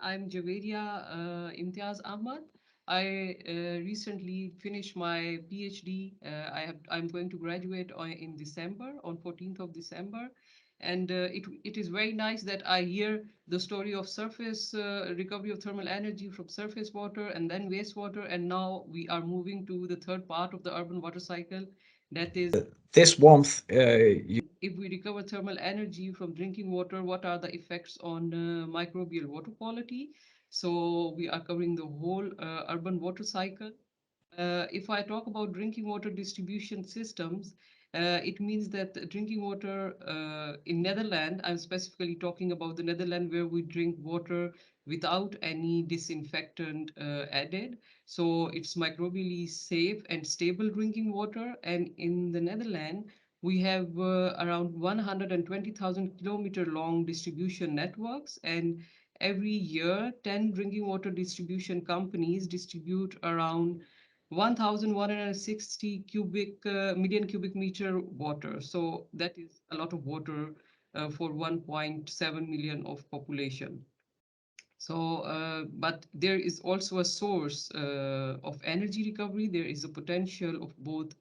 I'm Jawairia Ahmad. I recently finished my PhD. I'm going to graduate in December, on 14th of December. And it is very nice that I hear the story of surface recovery of thermal energy from surface water and then wastewater. And now we are moving to the third part of the urban water cycle. That is, This warmth, if we recover thermal energy from drinking water, what are the effects on microbial water quality? So we are covering the whole urban water cycle. If I talk about drinking water distribution systems, it means that drinking water in Netherlands, I'm specifically talking about the Netherlands where we drink water without any disinfectant added. So it's microbially safe and stable drinking water. And in the Netherlands, we have around 120,000 kilometer long distribution networks, and every year 10 drinking water distribution companies distribute around 1,160 million cubic meter water. So that is a lot of water for 1.7 million of population. So, but there is also a source of energy recovery. There is a potential of both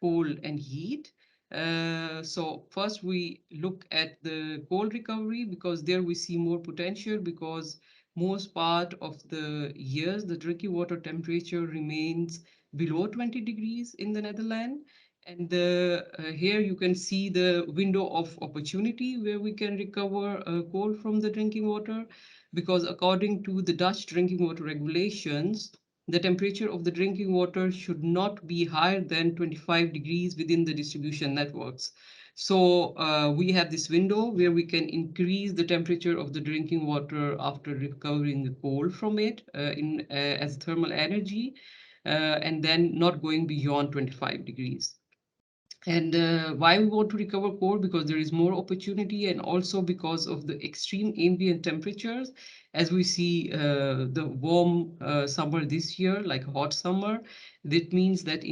cold and heat. So first we look at the cold recovery because there we see more potential because most part of the years the drinking water temperature remains below 20 degrees in the Netherlands. And here you can see the window of opportunity where we can recover coal from the drinking water because according to the Dutch drinking water regulations, the temperature of the drinking water should not be higher than 25 degrees within the distribution networks. So we have this window where we can increase the temperature of the drinking water after recovering the coal from it as thermal energy, and then not going beyond 25 degrees. And why we want to recover coal? Because there is more opportunity and also because of the extreme ambient temperatures. As we see the warm summer this year, like hot summer, that means that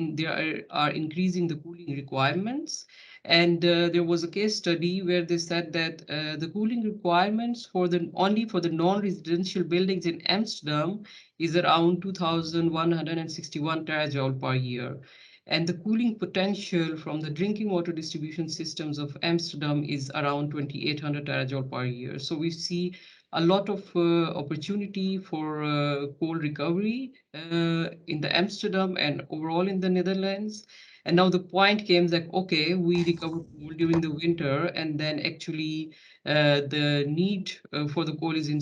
are increasing the cooling requirements. And there was a case study where they said that the cooling requirements for the only for the non-residential buildings in Amsterdam is around 2,161 terajoule per year. And the cooling potential from the drinking water distribution systems of Amsterdam is around 2,800 terajoule per year. So we see a lot of opportunity for coal recovery in the Amsterdam and overall in the Netherlands. And now the point came that, okay, we recover coal during the winter, and then actually the need for the coal is in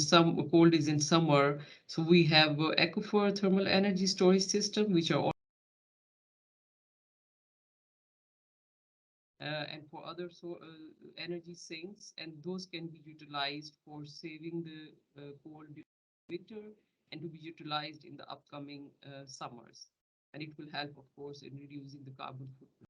summer. So we have aquifer thermal energy storage system, which are and for other energy sinks, and those can be utilized for saving the coal during winter and to be utilized in the upcoming summers. And it will help, of course, in reducing the carbon footprint.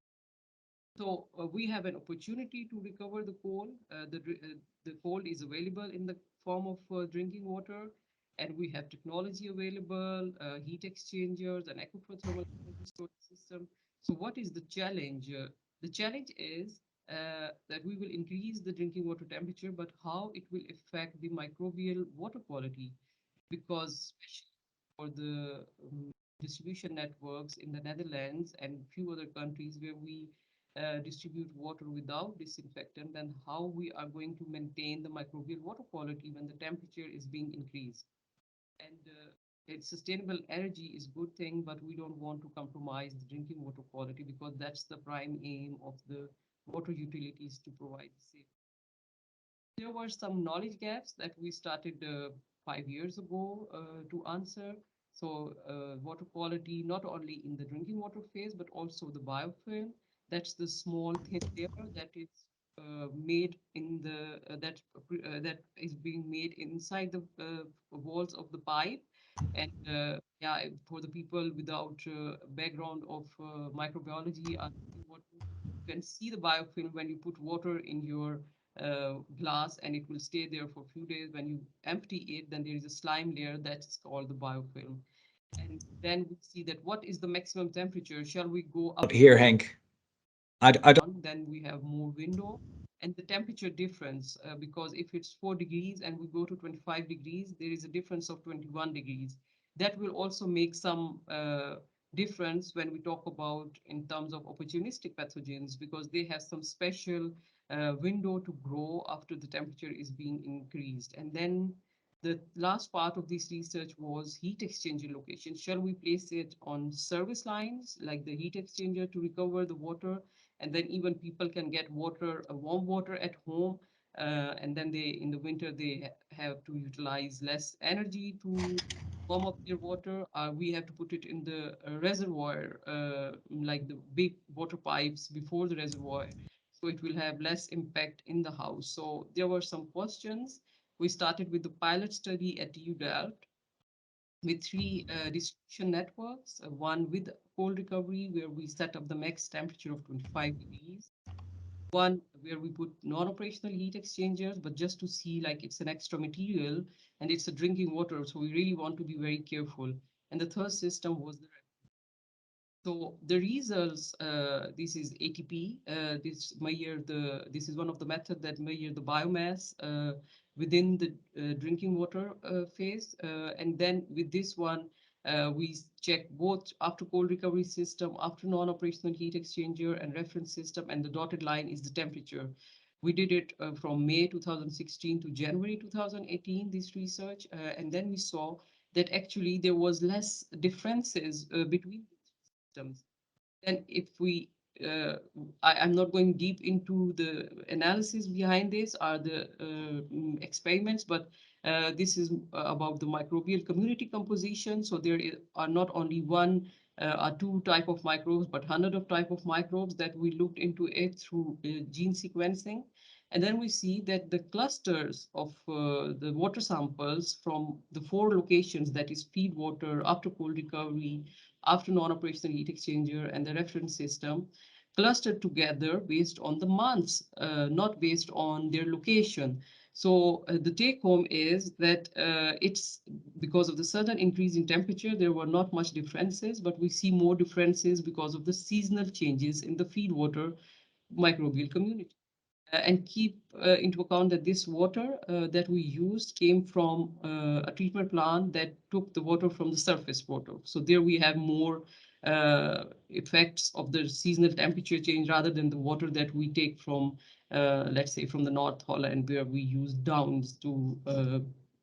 So we have an opportunity to recover the coal. The coal is available in the form of drinking water, and we have technology available, heat exchangers, and aquifer thermal energy storage system. So what is the challenge? The challenge is that we will increase the drinking water temperature, but how it will affect the microbial water quality, because especially for the distribution networks in the Netherlands and few other countries where we distribute water without disinfectant, then how we are going to maintain the microbial water quality when the temperature is being increased. And it's sustainable energy is good thing, but we don't want to compromise the drinking water quality because that's the prime aim of the water utilities to provide safe. There were some knowledge gaps that we started 5 years ago to answer. So water quality, not only in the drinking water phase, but also the biofilm. That's the small thin layer that is made in the that is being made inside the walls of the pipe. And yeah, for the people without background of microbiology, you can see the biofilm when you put water in your glass, and it will stay there for a few days. When you empty it, then there is a slime layer that's called the biofilm. And then we see that what is the maximum temperature? Shall we go up here, Hank. I don't. on? Then we have more window. and the temperature difference, because if it's 4 degrees and we go to 25 degrees, there is a difference of 21 degrees. That will also make some difference when we talk about in terms of opportunistic pathogens, because they have some special window to grow after the temperature is being increased. And then the last part of this research was heat exchanger location. Shall we place it on service lines like the heat exchanger to recover the water? And then even people can get water, warm water at home. And then they, in the winter, they have to utilize less energy to warm up their water. We have to put it in the reservoir, like the big water pipes before the reservoir. So it will have less impact in the house. So there were some questions. We started with the pilot study at U Delft with three distribution networks, one with cold recovery, where we set up the max temperature of 25 degrees, one where we put non-operational heat exchangers, but just to see like it's an extra material and it's a drinking water, so we really want to be very careful. And the third system was the so the results, this is ATP. This is one of the methods that measure the biomass within the drinking water phase. And then with this one, we check both after cold recovery system, after non-operational heat exchanger and reference system, and the dotted line is the temperature. We did it from May 2016 to January 2018, this research, and then we saw that actually there was less differences between systems. Then if we, I'm not going deep into the analysis behind this or the experiments, but this is about the microbial community composition. So are not only one or two type of microbes, but hundred of type of microbes that we looked into it through gene sequencing. And then we see that the clusters of the water samples from the four locations, that is feed water, after cold recovery, after non-operational heat exchanger, and the reference system, clustered together based on the months, not based on their location. So the take home is that it's because of the sudden increase in temperature, there were not much differences, but we see more differences because of the seasonal changes in the feed water microbial community. And keep into account that this water that we used came from a treatment plant that took the water from the surface water. So there we have more effects of the seasonal temperature change rather than the water that we take from, let's say, from the North Holland, where we use downs to,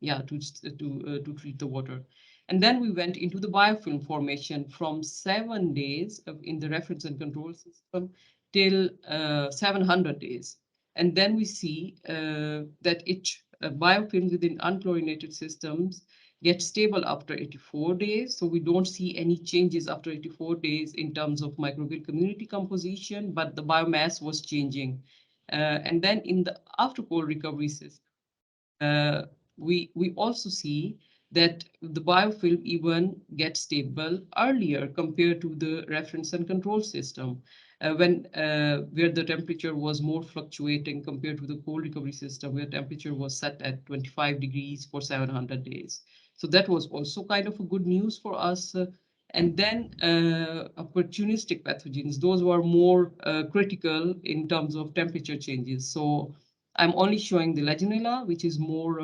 to treat the water. And then we went into the biofilm formation from 7 days in the reference and control system till 700 days. And then we see that biofilms within unchlorinated systems get stable after 84 days. So we don't see any changes after 84 days in terms of microbial community composition, but the biomass was changing. And then in the after cold recovery system, uh, we also see that the biofilm even gets stable earlier compared to the reference and control system, where the temperature was more fluctuating compared to the cold recovery system, where temperature was set at 25 degrees for 700 days. So that was also kind of a good news for us. And then opportunistic pathogens, those were more critical in terms of temperature changes. So I'm only showing the Legionella, which is more,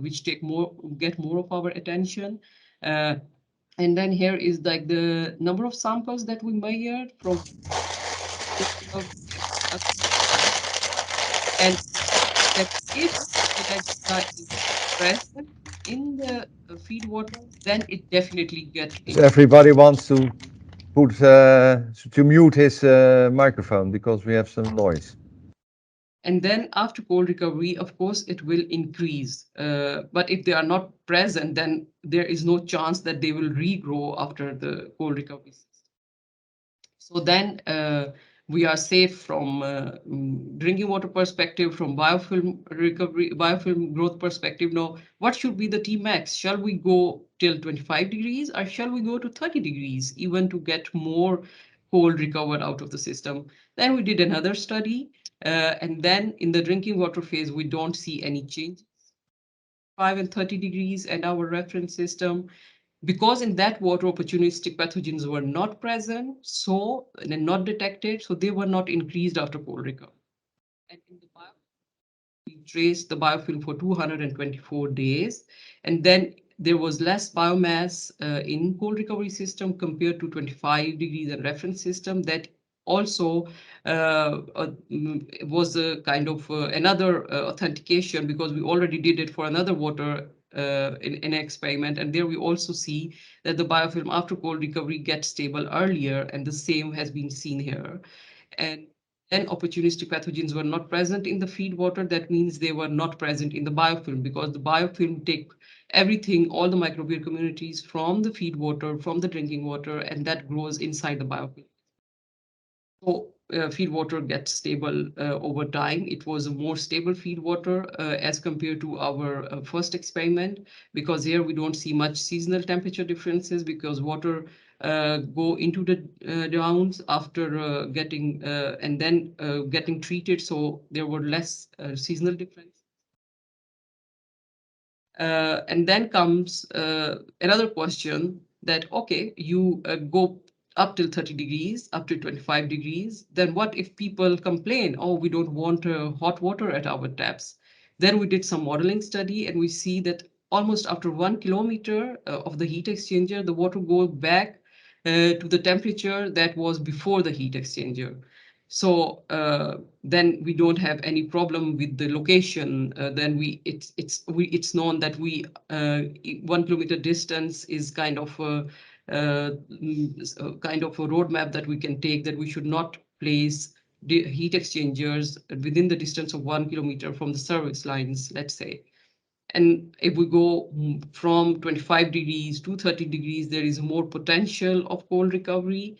which get more of our attention. Uh, and then here is like the number of samples that we measured from, and that if the Legionella is present in the feed water, then it definitely get So in. everybody wants to put to mute his microphone because we have some noise. And then after cold recovery, of course, it will increase. But if they are not present, then there is no chance that they will regrow after the cold recovery. So then we are safe from drinking water perspective, from biofilm recovery, biofilm growth perspective. Now, what should be the Tmax? Shall we go till 25 degrees or shall we go to 30 degrees even to get more cold recovered out of the system? Then we did another study. And then in the drinking water phase, we don't see any change. 5 and 30 degrees and our reference system, because in that water opportunistic pathogens were not present, so and not detected, so they were not increased after cold recovery. And in traced the biofilm for 224 days, and then there was less biomass in cold recovery system compared to 25 degrees and reference system. That also was a kind of another authentication, because we already did it for another water in an experiment, and there we also see that the biofilm after cold recovery gets stable earlier, and the same has been seen here. And then opportunistic pathogens were not present in the feed water. That means they were not present in the biofilm, because the biofilm take everything, all the microbial communities from the feed water, from the drinking water, and that grows inside the biofilm. So feed water gets stable over time. It was a more stable feed water as compared to our first experiment, because here we don't see much seasonal temperature differences, because water go into the downs after getting and then getting treated. So there were less seasonal differences. And then comes another question that, okay, you go up till 30 degrees, up to 25 degrees. Then what if people complain, oh, we don't want hot water at our taps? Then we did some modeling study, and we see that almost after 1 kilometer of the heat exchanger, the water goes back to the temperature that was before the heat exchanger. So then we don't have any problem with the location. Then it's known that 1 kilometer distance is kind of kind of a roadmap that we can take, that we should not place the heat exchangers within the distance of 1 kilometer from the service lines, let's say. And if we go from 25 degrees to 30 degrees, there is more potential of cold recovery.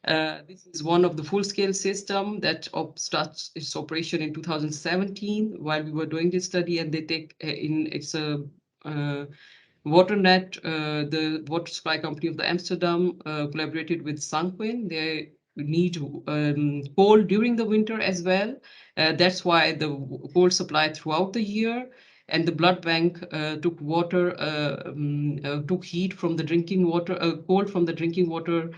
This is one of the full-scale system that starts its operation in 2017 while we were doing this study, and they take in it's a WaterNet, the water supply company of the Amsterdam, collaborated with Sunquin. They need coal during the winter as well. That's why the coal supply throughout the year. And the blood bank took took heat from the drinking water, cold from the drinking water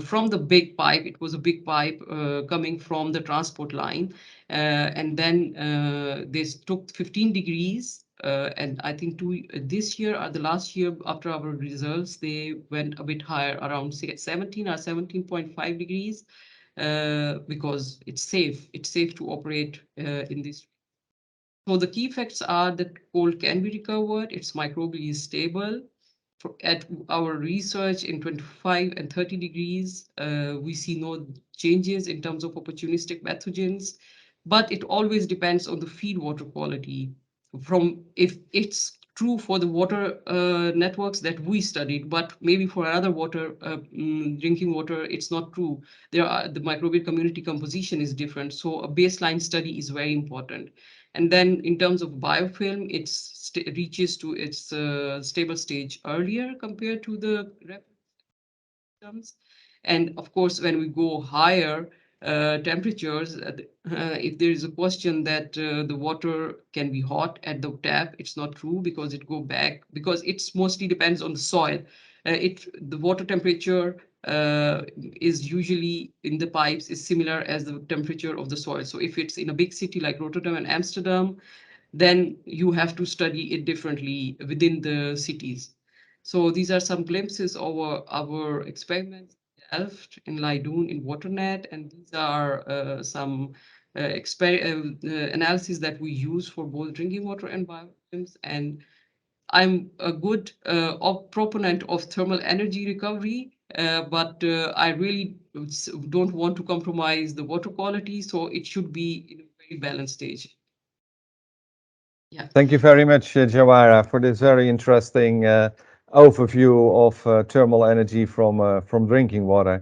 from the big pipe. It was a big pipe coming from the transport line. And then they took 15 degrees. And I think this year or the last year after our results, they went a bit higher, around 17 or 17.5 degrees, because it's safe. It's safe to operate in this. So the key facts are that coal can be recovered, it's microbially stable. At our research in 25 and 30 degrees, we see no changes in terms of opportunistic pathogens, but it always depends on the feed water quality. From if it's true for the water networks that we studied, but maybe for another water, drinking water, it's not true. The microbial community composition is different, so a baseline study is very important. And then in terms of biofilm, it reaches to its stable stage earlier compared to the systems. And of course, when we go higher temperatures, if there is a question that the water can be hot at the tap, it's not true, because it go back, because it's mostly depends on the soil. The water temperature is usually in the pipes is similar as the temperature of the soil. So if it's in a big city like Rotterdam and Amsterdam, then you have to study it differently within the cities. So these are some glimpses of our experiments in Delft, in Leiden, in WaterNet, and these are some analyses that we use for both drinking water and biofilms. And I'm a good proponent of thermal energy recovery, but I really don't want to compromise the water quality, so it should be in a very balanced stage. Yeah. Thank you very much, Jawairia, for this very interesting overview of thermal energy from drinking water.